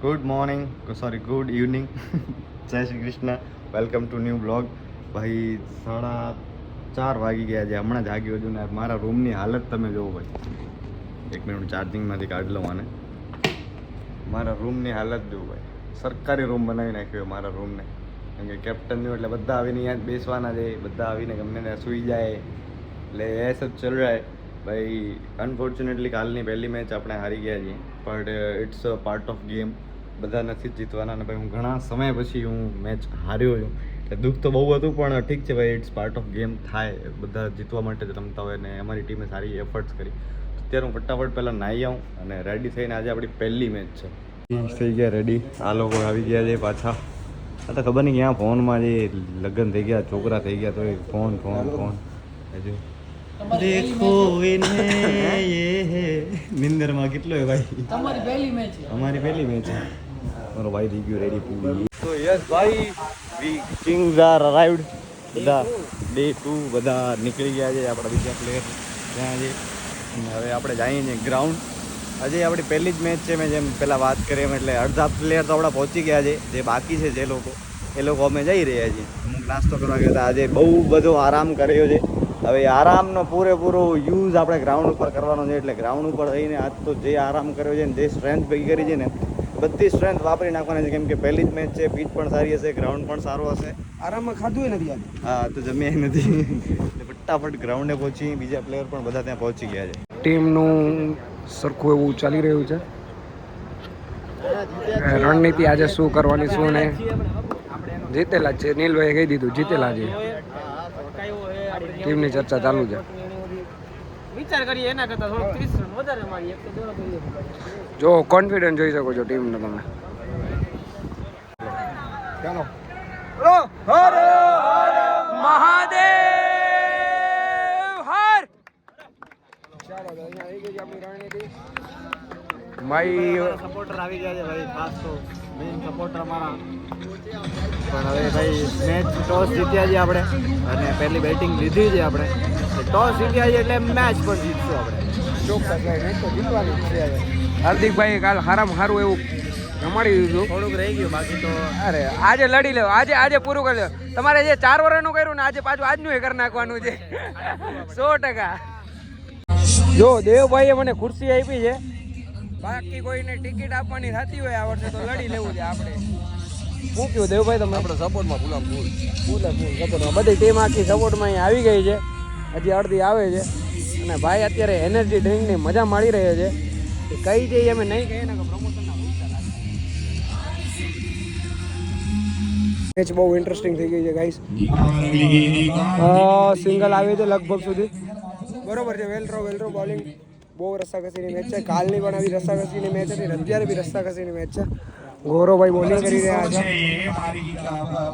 Good morning sorry good evening જય Shri Krishna welcome to new blog ભાઈ 4:30 વાગી ગયા છે હમણાં જાગ્યો છું ને મારા રૂમની હાલત તમે જોવો ભાઈ 1 મિનિટ ચાર્જિંગમાંથી કાઢી લઉં આને મારા રૂમની હાલત જોવો ભાઈ સરકારી રૂમ બનાવી નાખ્યો મારા રૂમને કેમ કે કેપ્ટનનું એટલે બધા આવીને અહીંયા જ બેસવાના છે બધા આવીને ગમે ત્યાં સૂઈ જાય એટલે એ સબ ચલ રહા હે ભાઈ અનફોર્ચ્યુનેટલી કાલની પહેલી મેચ આપણે હારી ગયા છીએ but it's a part of game બધા નથી જ જીતવાના અને ભાઈ હું ઘણા સમય પછી હું મેચ હાર્યો છું એટલે દુઃખ તો બહુ હતું પણ ઠીક છે ભાઈ ઇટ્સ પાર્ટ ઓફ ગેમ થાય બધા જીતવા માટે જ રમતા હોય ને અમારી ટીમે સારી એફર્ટ્સ કરી અત્યારે હું ફટાફટ પહેલાં નાહી આવું અને રેડી થઈને આજે આપણી પહેલી મેચ છે થઈ ગયા રેડી આ લોકો આવી ગયા છે પાછા આ તો ખબર નહીં ક્યાં ફોનમાં જે લગ્ન થઈ ગયા છોકરા થઈ ગયા તો ફોન હજુ देखो इन्हें ये है निंदर में कितलो है भाई हमारी पहली मैच है मारो भाई થઈ ગયો રેડી પૂરી તો યસ ભાઈ વી કિંગ્સ આર અરાઇવ્ડ બધા ડે 2 બધા નીકળી ગયા છે આપણા બીજા પ્લેયર ત્યાં છે હવે આપણે જઈએ છીએ ગ્રાઉન્ડ આજે આપણી પહેલી જ મેચ છે મેં જેમ પહેલાં વાત કરી એમ એટલે અડધા પ્લેયર તો આપણા પહોંચી ગયા છે જે બાકી છે જે લોકો એ લોકો અમે જઈ રહ્યા છીએ અમુક નાસ્તો કરવા ગયા હતા આજે બહુ બધો આરામ કર્યો છે હવે આરામનો પૂરેપૂરો યુઝ આપણે ગ્રાઉન્ડ ઉપર કરવાનો છે એટલે ગ્રાઉન્ડ ઉપર થઈને આજ તો જે આરામ કર્યો છે ને જે સ્ટ્રેન્થ ભેગી કરી છે ને બધી સ્ટ્રેન્થ વાપરી નાખવાની છે કેમ કે પહેલી જ મેચ છે પીચ પણ સારી હશે ગ્રાઉન્ડ પણ સારું હશે આરામમાં ખાધું નથી આજે હા તો જમ્યા નથી એટલે ફટાફટ ગ્રાઉન્ડે પહોંચી બીજા પ્લેયર પણ બધા ત્યાં પહોંચી ગયા છે ટીમનું સરખું એવું ચાલી રહ્યું છે રણનીતિ આજે શું કરવાની શું નહીં જીતેલા જ છે નીલભાઈએ કહી દીધું જીતેલા છે ટીમની ચર્ચા ચાલુ છે વિચાર કરીએ એના કરતા થોડું 30 રન વધારે મારી એક તો જો કોન્ફિડન્સ જોઈ શકો છો ટીમનો તમે ચાલો હર મહાદેવ હર ચાલો અહીંયા આવી ગઈ છે આપણી રણનીતિ ભાઈ સપોર્ટર આવી ગયા છે ભાઈ ખાસ તો મેઇન સપોર્ટર અમારા પણ હવે ભાઈ મેચ ટોસ જીત્યા છે આપણે અને પહેલી બેટિંગ લીધી છે આપણે ટોસ જીત્યા છે એટલે મેચ પણ જીતશું આપણે ચોક્કસ મેચ તો જીતવાની જ છે હાર્દિકભાઈ કાલ સારામાં સારું એવું રમાડી દીધું થોડુંક રહી ગયું બાકી તો અરે આજે લડી લો આજે પૂરું કરી લો તમારે જે 4 વર્ષનું કર્યું ને આજે પાછું આજનું એ કરી નાખવાનું છે 100%. જો દેવભાઈએ મને ખુરશી આપી છે બાકી કોઈને ટિકિટ આપવાની થતી હોય આ વર્ષે તો લડી લેવું છે આપણે શું કહ્યું દેવભાઈ તમે આપણે સપોર્ટમાં ફૂલ સપોર્ટમાં બધી ટીમ આખી સપોર્ટમાં અહીં આવી ગઈ છે હજી અડધી આવે છે અને ભાઈ અત્યારે એનર્જી ડ્રિંકની મજા માણી રહ્યો છે એ કઈ છે અમે નહીં કહીએ ને કે પ્રમોશનના મેચ બહુ ઇન્ટરેસ્ટિંગ થઈ ગઈ છે ગાઈસ સિંગલ આવ્યું છે લગભગ સુધી બરોબર છે વેલરો બોલિંગ બહુ રસ્સાકસીની મેચ છે કાલની પણ આવી રસ્સાકસીની મેચ હતી અત્યારે બી રસ્સાકસીની મેચ છે ગૌરવભાઈ બોલિંગ કરી રહ્યા છે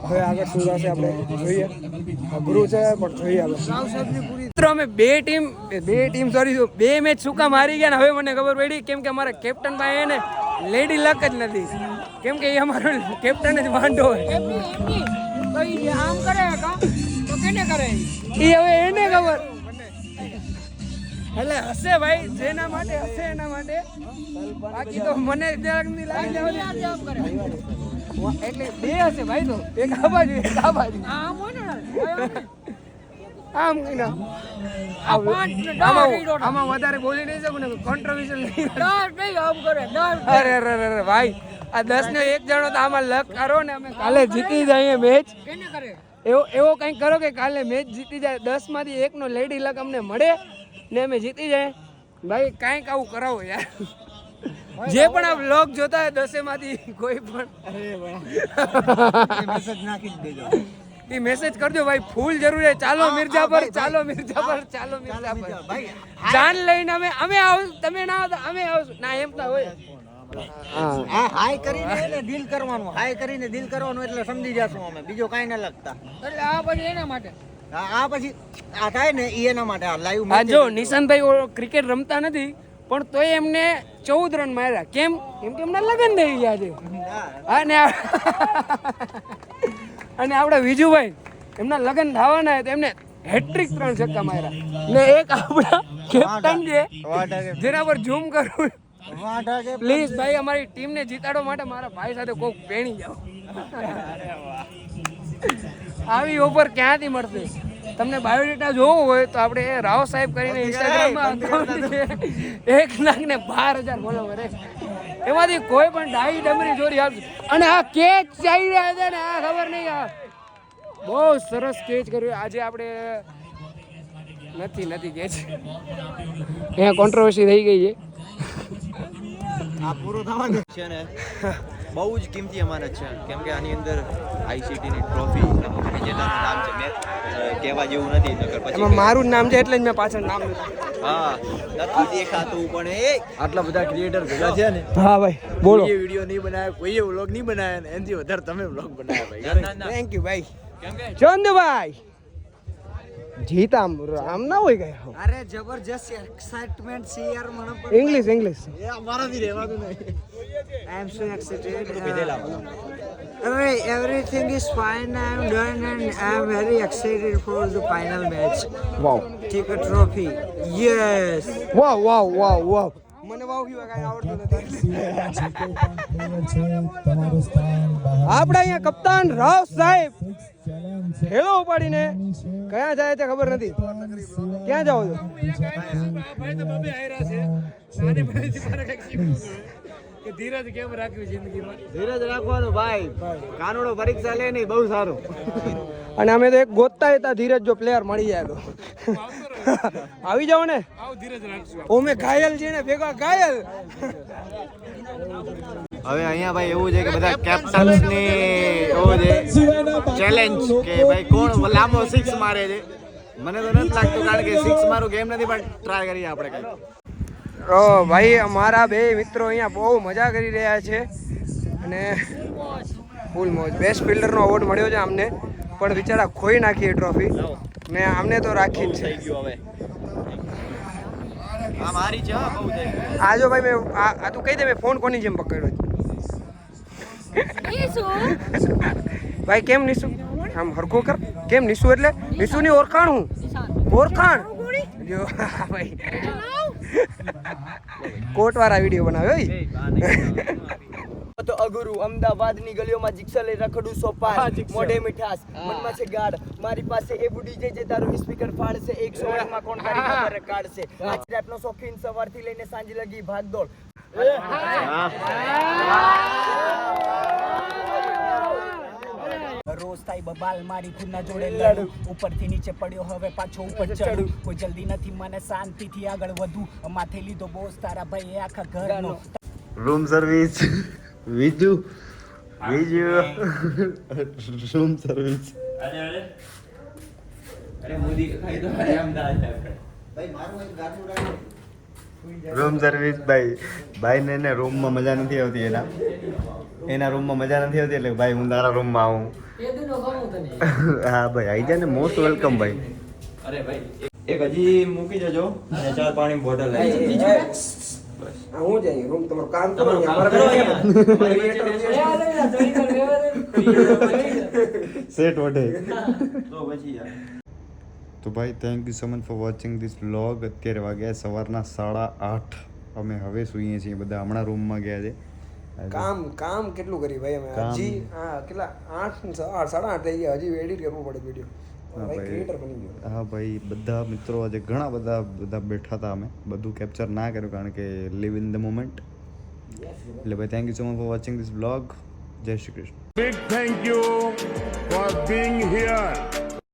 હવે આગળ શું થશે આપણે જોઈએ અઘરું છે પણ જોઈએ હવે અમે બે મેચ શું કામ હારી ગયા ને હવે મને ખબર પડી કેમ કે અમારા કેપ્ટન ભાઈ એને લેડી લક જ નથી કેમ કે એ અમારો કેપ્ટન જ વાંધો હોય આમ કરે તો કેને કરે એ હવે એને ખબર એટલે હશે ભાઈ જેના માટે હશે એના માટે બાકી તો મને લાગી એટલે બે હશે ભાઈ તો એક આ બાજુ એક આ બાજુ આમ હોય ને આમ કઈ આમાં વધારે બોલી નહીં શકું ને કોન્ટ્રોવર્શિયલ નહીં આમ કરે અરે ભાઈ આ 10 ને 1 જણો તો આમાં લક કરો ને અમે કાલે જીતી જઈએ મેચ કેને કરે એવો કંઈક કરો કે કાલે મેચ જીતી જાય 10 માંથી 1 નો લેડી લક અમને મળે ને અમે જીતી જાય ભાઈ કાંઈક આવું કરાવો યાર જે પણ આ વ્લોગ જોતા હોય 10 માંથી કોઈ પણ મેસેજ નાખી દેજો એ મેસેજ કરજો ભાઈ ફૂલ જરૂર છે ચાલો મિર્જાપર ભાઈ જાન લઈને અમે આવ તમે ના આવતા અમે આવશું ના એમ તો હોય હાય કરીને એને ડીલ કરવાનું હાય કરીને ડીલ કરવાનું એટલે સમજી જશું અમે બીજો કાઈ ના લગતા એટલે આ પછી એના માટે આ પછી આ થાય ને એના માટે આ લાઈવ હા જો નિશાંતભાઈ ક્રિકેટ રમતા નથી પણ તોય એમને 14 રન માર્યા કેમ કે એમના લગ્ન થઈ ગયા છે અને આપણે વિજુભાઈ એમના લગ્ન થવાના તો એમને હેટ્રિક 3 છક્કા માર્યા ને એક આપણા કેપ્ટન છે જેના પર ઝૂમ કરું વાંઢા છે પ્લીઝ ભાઈ અમારી ટીમને જીતાડવા માટે મારા ભાઈ સાથે કોક ભેણી જાઓ. આવી ઓફર ક્યાંથી મળશે? તમને બાયોડેટા જોવો હોય તો આપણે રાવ સાહેબ કરીને ઇન્સ્ટાગ્રામમાં અકાઉન્ટ છે 1,12,000 ફોલોવર એમાંથી કોઈ પણ ડાઈ ડમરી ચોરી આપશે. અને આ કેચ ચાલી રહ્યા છે ને આ ખબર નહીં આ બહુ સરસ કેચ કર્યું આજે આપણે નથી કેચ અહીંયા કોન્ટ્રોવર્સી થઈ ગઈ છે. આ પૂરું થવાનું છે ને બહુ જ કિંમતી અમાનત છે કેમ કે આની અંદર આઈસીટી ની ટ્રોફી વિજેતાનું નામ છે મેં કહેવા જેવું નથી નકર પછી એમાં મારું જ નામ છે એટલે જ મેં પાછળ નામ લીધું. હા નથી દેખાતું પણ એ આટલા બધા ક્રિએટર ભેગા છે ને હા ભાઈ બોલો. કોઈએ વિડિયો નહીં બનાવ્યો કોઈએ વ્લોગ નહીં બનાવ્યો ને એનાથી વધારે તમે વ્લોગ બનાવ્યા ભાઈ. થેન્ક યુ ભાઈ. ચંદભાઈ જીતા આમ ના હોય કઈ. અરે જબરજસ્ત એક્સાઇટમેન્ટ છે યાર મને પણ ઇંગ્લિશ એ અમારાથી રહેવાતું નહીં. I am so excited. Everything is fine. I am done and I am very excited for the final match. Vav Take a trophy. Yes. વાવ વાવ વાવ વાવ મને વાવ કીવા કાઈ આવડતું નથી. આપડા અહીંયા કપ્તાન રાવ સાહેબ હેલો ઉપાડીને કયા જાય છે ખબર નથી. ક્યાં જાઓ છો? ભાઈ તો બબે આયરા છે નાની ભાઈથી મારે કઈક શીખવું કે ધીરજ કેમ રાખ્યું જિંદગીમાં. ધીરજ રાખવાનું ભાઈ. કાનૂનો પરીક્ષા લે નહીં બહુ સારું. અને અમે તો એક ગોતતા હતા ધીરજ જો પ્લેયર મળી જાય તો આવી જાઓ ને. ઓમે ઘાયલ છે ને ભેગા ઘાયલ. હવે અહીંયા ભાઈ એવું છે કે બધા કેપ્ટન્સ ની એવું છે ચેલેન્જ કે ભાઈ કોણ લાંબો સિક્સ મારે છે. મને તો નથી લાગતું કારણ કે સિક્સ મારું ગેમ નથી પણ ટ્રાય કરીએ આપણે કઈ. ઓ ભાઈ અમારા બે મિત્રો અહીંયા બહુ મજા કરી રહ્યા છે અને ફૂલ મોજ. બેસ્ટ ફિલ્ડરનો અવોર્ડ મળ્યો છે અમને પણ બિચારા ખોઈ નાખી એ ટ્રોફી ને અમને તો રાખી જ છે. આ મારી છે બહુ થઈ ગયું. આ જો ભાઈ મેં આ તું કહી દે મેં ફોન કોની જેમ પકડ્યો છે. ભાઈ કેમ નિશુ આમ હરખો કર. કેમ નિશુ એટલે નિશુની ઓળખાણ હું ઓળખાણ જો ભાઈ કોટ વાળા વિડીયો બનાવ્યો તો અગુરુ અમદાવાદની ગલીઓમાં જીક્ષા લઈ રખડું સોપાર મોઢે મીઠાસ મનમાં છે ગાડ મારી પાસે એ બુડી જે તારું સ્પીકર ફાડશે 100 માં કોણ તારી ખબર કાઢશે આ રેપનો શોખીન સવારથી લઈને સાંજ લગી ભાગદોડ રોજ થાય બબાલ મારી ખુદના જોડે લડું ઉપરથી નીચે પડ્યો હવે પાછો ઉપર ચડું કોઈ જલ્દી નથી મને શાંતિથી આગળ વધું માથે લીધો બોસ તારા ભાઈ આખા ઘરનો room service Viju room service room service ભાઈને ને રૂમમાં મજા નથી આવતી એના રૂમમાં મજા નથી આવતી એટલે ભાઈ હું તારા રૂમમાં આવું. હા ભાઈ આવી જાય ને મોસ્ટ વેલકમ ભાઈ. અરે ભાઈ એક હજી મૂકી દેજો અને 4 પાણીની બોટલ લઈ હું જઈ રૂમ તમારું કામ કરો સેટ વઢે તો પછી યાર. તો ભાઈ thank you so much for watching this vlog. અત્યારે વાગ્યા સવારના 8:30. અમે હવે સૂઈએ છીએ બધા. હમણાં રૂમમાં ગયા છે. કામ કેટલું કરી ભાઈ અમે હજી કેટલા 8 8:30 થઈ ગયા. હજી એડિટ કરવું પડે વિડીયો. ક્રિએટર બની ગયો. હા ભાઈ બધા મિત્રો આજે ઘણા બધા બેઠા હતા. અમે બધું કેપ્ચર ના કર્યું કારણ કે લીવ ઇન ધ મોમેન્ટ. એટલે ભાઈ thank you so much for watching this vlog. જય Shri Krishna. Big thank you for being here.